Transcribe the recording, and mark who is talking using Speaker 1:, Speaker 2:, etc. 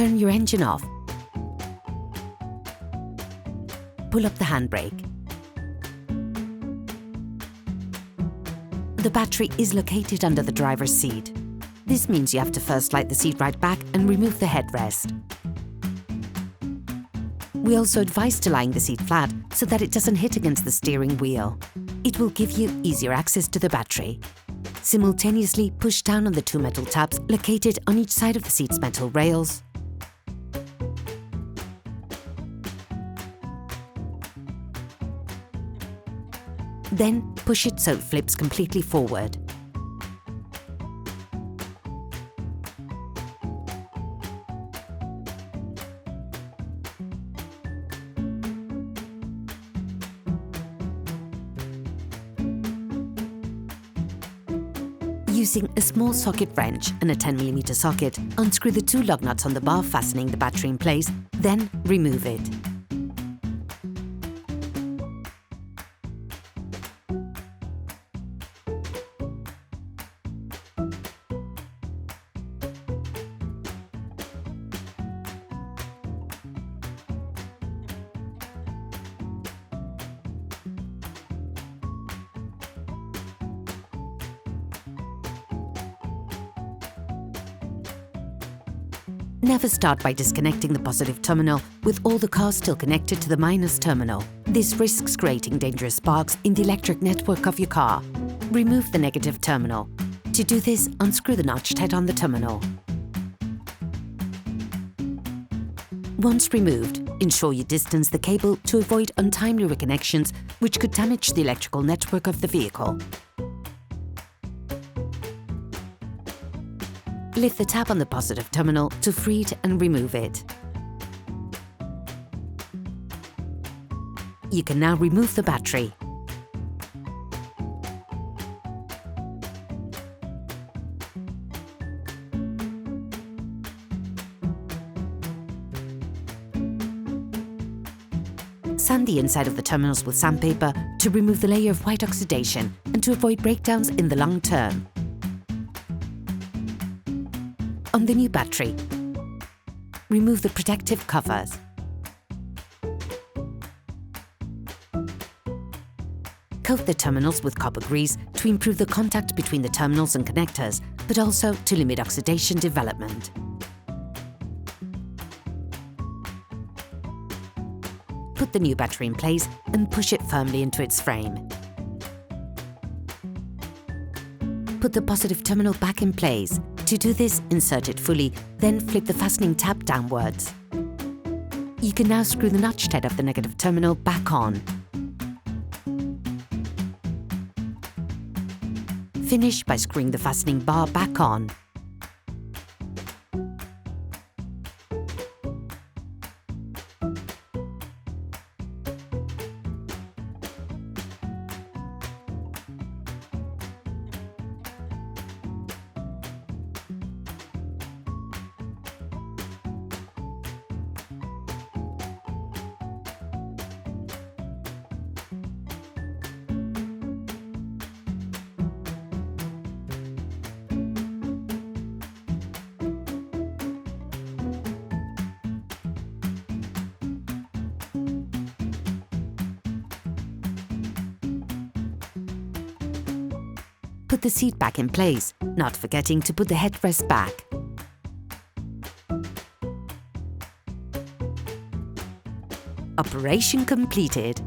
Speaker 1: turn your engine off. Pull up the handbrake. The battery is located under the driver's seat. This means you have to first slide the seat right back and remove the headrest. We also advise to lying the seat flat so that it doesn't hit against the steering wheel. It will give you easier access to the battery. Simultaneously push down on the two metal tabs located on each side of the seat's metal rails. Then push it so it flips completely forward. Using a small socket wrench and a 10mm socket, unscrew the two lug nuts on the bar fastening the battery in place, then remove it. Never start by disconnecting the positive terminal with all the cars still connected to the minus terminal. This risks creating dangerous sparks in the electric network of your car. Remove the negative terminal. To do this, unscrew the notched head on the terminal. Once removed, ensure you distance the cable to avoid untimely reconnections which could damage the electrical network of the vehicle. Lift the tab on the positive terminal to free it and remove it. You can now remove the battery. Sand the inside of the terminals with sandpaper to remove the layer of white oxidation and to avoid breakdowns in the long term. On the new battery, remove the protective covers. Coat the terminals with copper grease to improve the contact between the terminals and connectors, but also to limit oxidation development. Put the new battery in place and push it firmly into its frame. Put the positive terminal back in place. To do this, insert it fully, then flip the fastening tab downwards. You can now screw the notched head of the negative terminal back on. Finish by screwing the fastening bar back on. Put the seat back in place, not forgetting to put the headrest back. Operation completed.